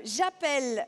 J'appelle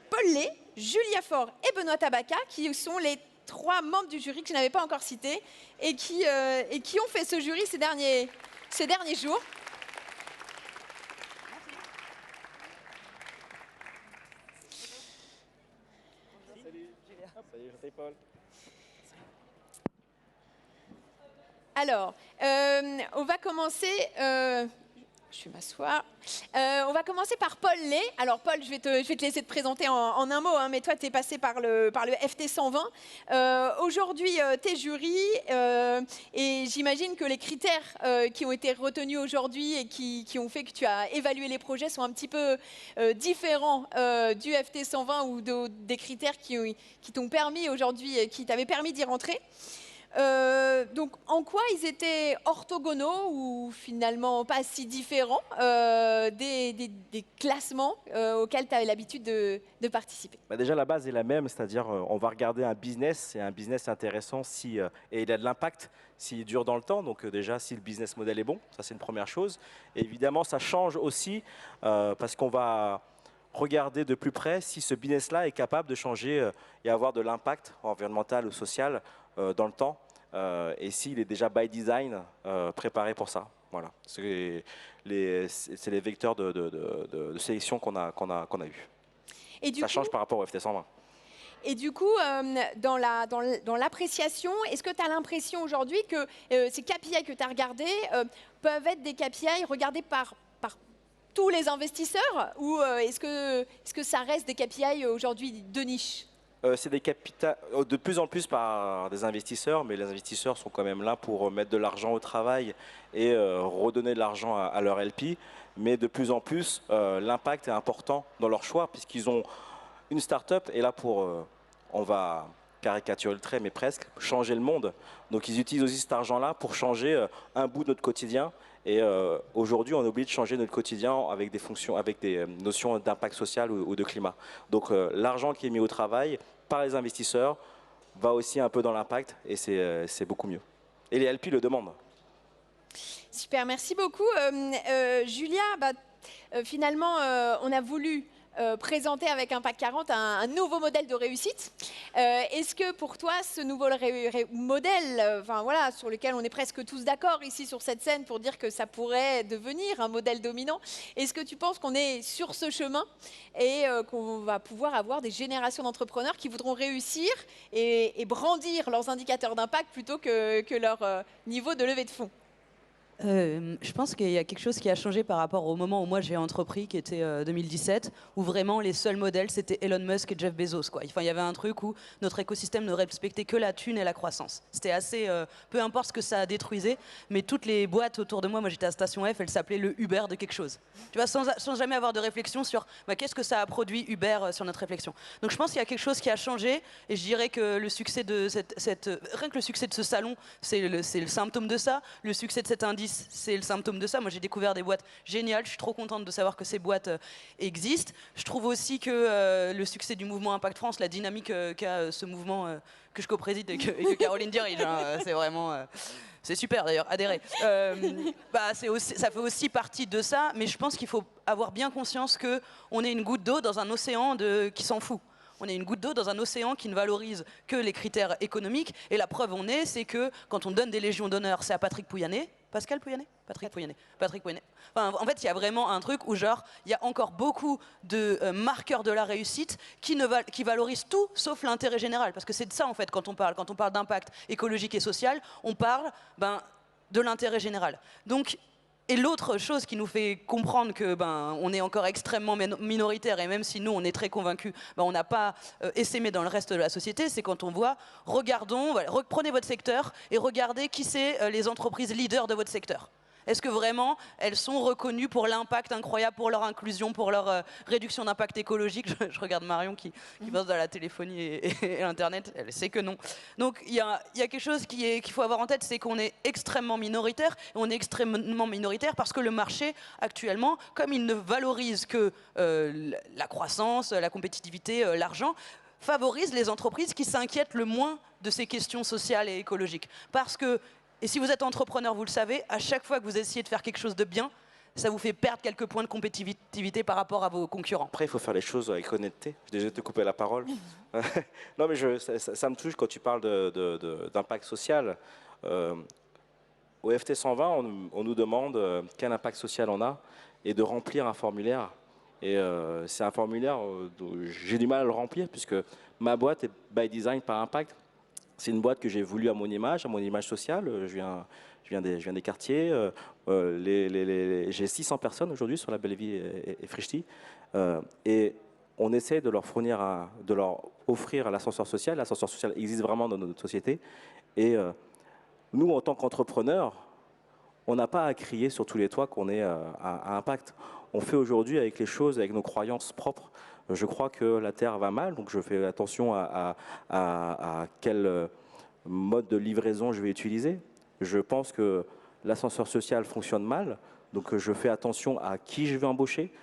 Paul Lé, Julia Faure et Benoît Tabaka, qui sont les 3 membres du jury que je n'avais pas encore cités et qui ont fait ce jury ces derniers jours. Salut Paul. Alors, on va commencer... je vais m'asseoir. On va commencer par Paul Lé. Alors Paul, je vais te laisser te présenter en un mot, hein, mais toi tu es passé par le FT 120. Aujourd'hui, tu es jury et j'imagine que les critères qui ont été retenus aujourd'hui et qui ont fait que tu as évalué les projets sont un petit peu différents du FT 120 ou des critères qui t'ont permis aujourd'hui, qui t'avaient permis d'y rentrer. Donc, en quoi ils étaient orthogonaux ou finalement pas si différents des classements auxquels tu avais l'habitude de participer? Déjà, la base est la même, c'est-à-dire on va regarder un business, et un business intéressant et il a de l'impact, s'il dure dans le temps, donc déjà si le business model est bon, ça c'est une première chose. Et évidemment, ça change aussi parce qu'on va regarder de plus près si ce business-là est capable de changer et avoir de l'impact environnemental ou social dans le temps, et s'il est déjà by design préparé pour ça. Voilà, c'est les vecteurs de sélection qu'on a eus. Ça change par rapport au FT 120. Et du coup, dans l'appréciation, est-ce que tu as l'impression aujourd'hui que ces KPI que tu as regardés peuvent être des KPI regardés par tous les investisseurs, ou est-ce que ça reste des KPI aujourd'hui de niche? C'est des capitaux de plus en plus par des investisseurs, mais les investisseurs sont quand même là pour mettre de l'argent au travail et redonner de l'argent à leur LP. Mais de plus en plus, l'impact est important dans leur choix, puisqu'ils ont une start-up est là pour, on va caricaturer le trait, mais presque, changer le monde. Donc ils utilisent aussi cet argent-là pour changer un bout de notre quotidien. Et aujourd'hui, on est obligé de changer notre quotidien avec des fonctions, avec des notions d'impact social ou de climat. Donc l'argent qui est mis au travail par les investisseurs va aussi un peu dans l'impact, et c'est beaucoup mieux. Et les LP le demandent. Super, merci beaucoup. Julia, finalement, on a voulu présenter avec Impact 40 un nouveau modèle de réussite. Est-ce que pour toi, ce nouveau modèle, voilà, sur lequel on est presque tous d'accord ici sur cette scène pour dire que ça pourrait devenir un modèle dominant, est-ce que tu penses qu'on est sur ce chemin et qu'on va pouvoir avoir des générations d'entrepreneurs qui voudront réussir et brandir leurs indicateurs d'impact plutôt que leur niveau de levée de fonds? Je pense qu'il y a quelque chose qui a changé par rapport au moment où moi j'ai entrepris, qui était 2017, où vraiment les seuls modèles c'était Elon Musk et Jeff Bezos, quoi. Enfin, il y avait un truc où notre écosystème ne respectait que la thune et la croissance. C'était assez, peu importe ce que ça détruisait, mais toutes les boîtes autour de moi, moi j'étais à Station F, elles s'appelaient le Uber de quelque chose. Tu vois, sans jamais avoir de réflexion sur qu'est-ce que ça a produit Uber sur notre réflexion. Donc je pense qu'il y a quelque chose qui a changé, et je dirais que le succès de rien que le succès de ce salon, c'est le symptôme de ça. Le succès de cet indice, c'est le symptôme de ça. Moi, j'ai découvert des boîtes géniales. Je suis trop contente de savoir que ces boîtes existent. Je trouve aussi que le succès du mouvement Impact France, la dynamique qu'a ce mouvement que je co-préside et que Caroline dirige, hein, c'est vraiment... c'est super d'ailleurs, adhérer. Ça fait aussi partie de ça, mais je pense qu'il faut avoir bien conscience qu'on est une goutte d'eau dans un océan qui s'en fout. On est une goutte d'eau dans un océan qui ne valorise que les critères économiques. Et la preuve c'est que quand on donne des légions d'honneur, c'est à Patrick Pouyanné. Pascal Pouyanné ? Patrick Pouyanné. Enfin, en fait, il y a vraiment un truc où genre, il y a encore beaucoup de marqueurs de la réussite qui valorisent tout sauf l'intérêt général. Parce que c'est de ça, en fait, quand on parle d'impact écologique et social, on parle de l'intérêt général. Donc, et l'autre chose qui nous fait comprendre que on est encore extrêmement minoritaire, et même si nous on est très convaincus, on n'a pas essaimé dans le reste de la société, c'est quand on voit, prenez votre secteur et regardez qui c'est les entreprises leaders de votre secteur. Est-ce que vraiment elles sont reconnues pour l'impact incroyable, pour leur inclusion, pour leur réduction d'impact écologique? Je regarde Marion qui bosse dans la téléphonie et Internet, elle sait que non. Donc il y a quelque chose qu'il faut avoir en tête, c'est qu'on est extrêmement minoritaire, et on est extrêmement minoritaire parce que le marché actuellement, comme il ne valorise que la croissance, la compétitivité, l'argent, favorise les entreprises qui s'inquiètent le moins de ces questions sociales et écologiques. Parce que, et si vous êtes entrepreneur, vous le savez, à chaque fois que vous essayez de faire quelque chose de bien, ça vous fait perdre quelques points de compétitivité par rapport à vos concurrents. Après, il faut faire les choses avec honnêteté. Je déjà te couper la parole. Non, mais ça me touche quand tu parles d'impact social. Au FT 120, on nous demande quel impact social on a et de remplir un formulaire. Et c'est un formulaire dont j'ai du mal à le remplir puisque ma boîte est by design par impact. C'est une boîte que j'ai voulu à mon image sociale. Je viens des quartiers. J'ai 600 personnes aujourd'hui sur la Belleville et Frichti. Et on essaie de leur offrir l'ascenseur social. L'ascenseur social existe vraiment dans notre société. Et nous, en tant qu'entrepreneurs, on n'a pas à crier sur tous les toits qu'on est à impact. On fait aujourd'hui avec les choses, avec nos croyances propres. Je crois que la Terre va mal, donc je fais attention à quel mode de livraison je vais utiliser. Je pense que l'ascenseur social fonctionne mal, donc je fais attention à qui je vais embaucher.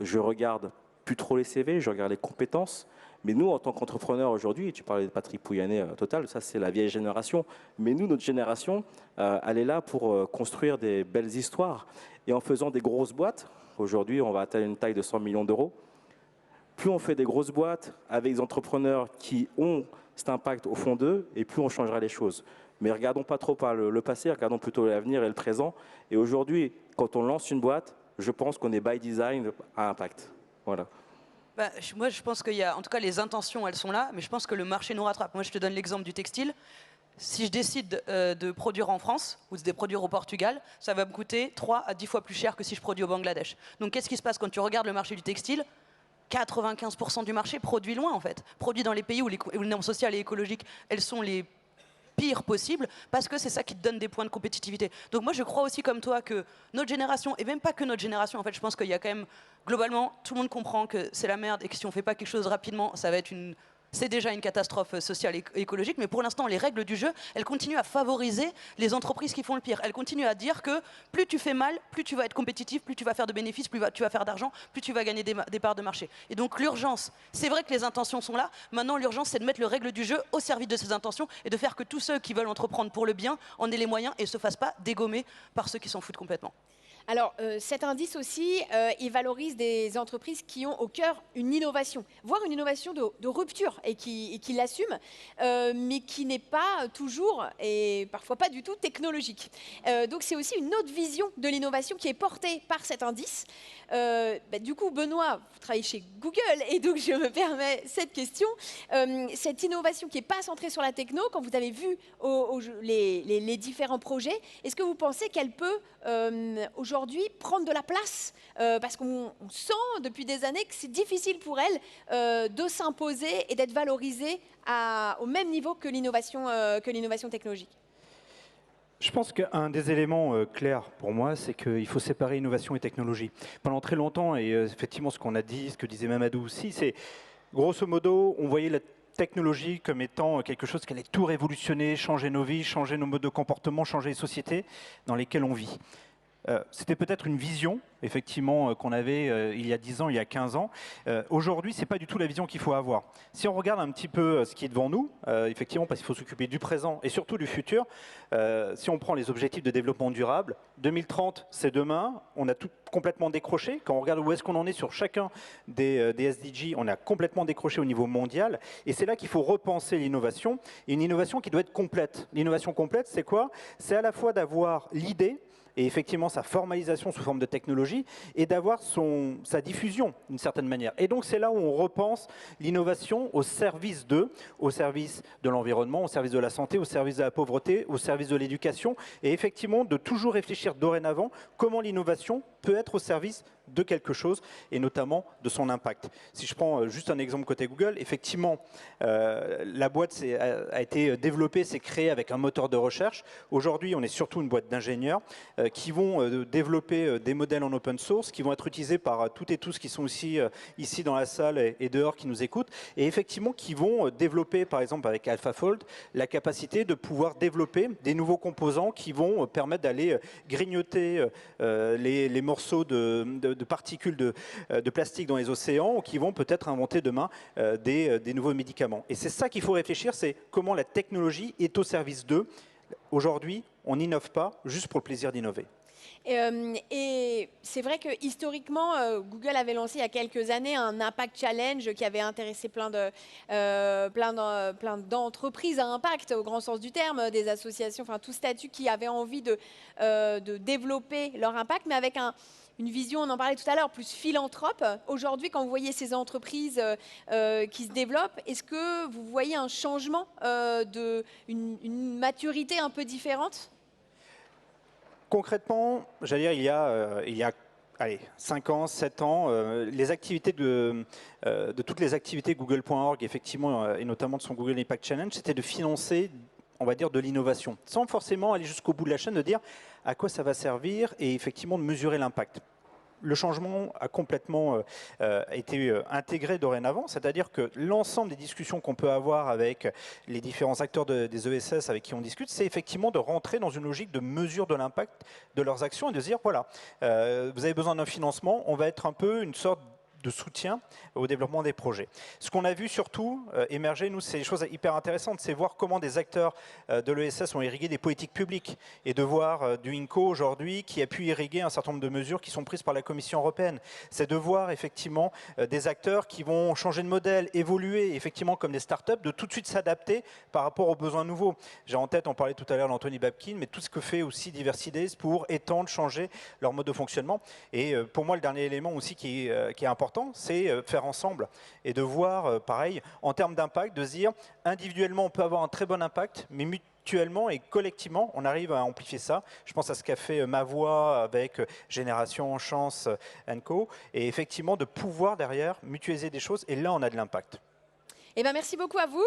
Je regarde plus trop les CV, je regarde les compétences. Mais nous, en tant qu'entrepreneurs aujourd'hui, tu parlais de Patrick Pouyanné, Total, ça c'est la vieille génération. Mais nous, notre génération, elle est là pour construire des belles histoires. Et en faisant des grosses boîtes, aujourd'hui on va atteindre une taille de 100 millions d'euros, plus on fait des grosses boîtes avec des entrepreneurs qui ont cet impact au fond d'eux, et plus on changera les choses. Mais regardons pas trop par le passé, regardons plutôt l'avenir et le présent. Et aujourd'hui, quand on lance une boîte, je pense qu'on est by design à impact. Voilà. Bah, moi, je pense qu'il y a, en tout cas, les intentions, elles sont là, mais je pense que le marché nous rattrape. Moi, je te donne l'exemple du textile. Si je décide de produire en France ou de produire au Portugal, ça va me coûter 3 à 10 fois plus cher que si je produis au Bangladesh. Donc, qu'est-ce qui se passe quand tu regardes le marché du textile ? 95% du marché produit loin, en fait. Produit dans les pays où les normes sociales et écologiques, elles sont les pires possibles, parce que c'est ça qui te donne des points de compétitivité. Donc moi, je crois aussi comme toi que notre génération, et même pas que notre génération, en fait, je pense qu'il y a quand même, globalement, tout le monde comprend que c'est la merde et que si on fait pas quelque chose rapidement, ça va être c'est déjà une catastrophe sociale et écologique, mais pour l'instant, les règles du jeu, elles continuent à favoriser les entreprises qui font le pire. Elles continuent à dire que plus tu fais mal, plus tu vas être compétitif, plus tu vas faire de bénéfices, plus tu vas faire d'argent, plus tu vas gagner des parts de marché. Et donc l'urgence, c'est vrai que les intentions sont là. Maintenant, l'urgence, c'est de mettre les règles du jeu au service de ces intentions et de faire que tous ceux qui veulent entreprendre pour le bien en aient les moyens et ne se fassent pas dégommer par ceux qui s'en foutent complètement. Alors, cet indice aussi, il valorise des entreprises qui ont au cœur une innovation, voire une innovation de rupture et qui l'assument, mais qui n'est pas toujours et parfois pas du tout technologique. Donc, c'est aussi une autre vision de l'innovation qui est portée par cet indice. Du coup, Benoît, vous travaillez chez Google et donc je me permets cette question. Cette innovation qui n'est pas centrée sur la techno, quand vous avez vu les différents projets, est-ce que vous pensez qu'elle peut aujourd'hui prendre de la place parce qu'on sent depuis des années que c'est difficile pour elle de s'imposer et d'être valorisée au même niveau que l'innovation technologique? Je pense qu'un des éléments clairs pour moi, c'est qu'il faut séparer innovation et technologie. Pendant très longtemps, et effectivement ce qu'on a dit, ce que disait Mamadou aussi, c'est grosso modo, on voyait la technologie comme étant quelque chose qui allait tout révolutionner, changer nos vies, changer nos modes de comportement, changer les sociétés dans lesquelles on vit. C'était peut-être une vision, effectivement, qu'on avait il y a 10 ans, il y a 15 ans. Aujourd'hui, ce n'est pas du tout la vision qu'il faut avoir. Si on regarde un petit peu ce qui est devant nous, effectivement, parce qu'il faut s'occuper du présent et surtout du futur, si on prend les objectifs de développement durable, 2030, c'est demain, on a tout complètement décroché. Quand on regarde où est-ce qu'on en est sur chacun des SDG, on a complètement décroché au niveau mondial. Et c'est là qu'il faut repenser l'innovation, et une innovation qui doit être complète. L'innovation complète, c'est quoi? C'est à la fois d'avoir l'idée, et effectivement sa formalisation sous forme de technologie, et d'avoir sa diffusion d'une certaine manière. Et donc c'est là où on repense l'innovation au service de l'environnement, au service de la santé, au service de la pauvreté, au service de l'éducation, et effectivement de toujours réfléchir dorénavant comment l'innovation peut être au service de quelque chose, et notamment de son impact. Si je prends juste un exemple côté Google, effectivement, la boîte a été développée, s'est créée avec un moteur de recherche. Aujourd'hui, on est surtout une boîte d'ingénieurs qui vont développer des modèles en open source, qui vont être utilisés par toutes et tous qui sont aussi ici dans la salle et dehors qui nous écoutent, et effectivement qui vont développer, par exemple avec AlphaFold, la capacité de pouvoir développer des nouveaux composants qui vont permettre d'aller grignoter les morceaux de particules de plastique dans les océans, ou qui vont peut-être inventer demain des nouveaux médicaments. Et c'est ça qu'il faut réfléchir, c'est comment la technologie est au service d'eux. Aujourd'hui, on n'innove pas juste pour le plaisir d'innover. Et c'est vrai que historiquement, Google avait lancé il y a quelques années un Impact Challenge qui avait intéressé plein d'entreprises à impact, au grand sens du terme, des associations, enfin tout statut qui avaient envie de développer leur impact, mais avec une vision, on en parlait tout à l'heure, plus philanthrope. Aujourd'hui, quand vous voyez ces entreprises qui se développent, est-ce que vous voyez un changement, une maturité un peu différente ? Concrètement, j'allais dire, il y a allez, 5 ans, 7 ans, les activités de toutes les activités Google.org, effectivement, et notamment de son Google Impact Challenge, c'était de financer, on va dire, de l'innovation, sans forcément aller jusqu'au bout de la chaîne, de dire à quoi ça va servir et effectivement de mesurer l'impact. Le changement a complètement été intégré dorénavant, c'est-à-dire que l'ensemble des discussions qu'on peut avoir avec les différents acteurs des ESS avec qui on discute, c'est effectivement de rentrer dans une logique de mesure de l'impact de leurs actions et de se dire, voilà, vous avez besoin d'un financement, on va être un peu une sorte de soutien au développement des projets. Ce qu'on a vu surtout émerger, nous, c'est des choses hyper intéressantes, c'est voir comment des acteurs de l'ESS ont irrigué des politiques publiques et de voir du INCO aujourd'hui qui a pu irriguer un certain nombre de mesures qui sont prises par la Commission européenne. C'est de voir effectivement des acteurs qui vont changer de modèle, évoluer effectivement comme des startups, de tout de suite s'adapter par rapport aux besoins nouveaux. J'ai en tête, on parlait tout à l'heure d'Anthony Babkin, mais tout ce que fait aussi Diversidays pour étendre, changer leur mode de fonctionnement. Et pour moi, le dernier élément aussi qui est important, c'est faire ensemble et de voir, pareil, en termes d'impact, de se dire, individuellement, on peut avoir un très bon impact, mais mutuellement et collectivement, on arrive à amplifier ça. Je pense à ce qu'a fait Ma Voix avec Génération, Chance, Co. Et effectivement, de pouvoir derrière mutualiser des choses, et là, on a de l'impact. Eh ben, merci beaucoup à vous.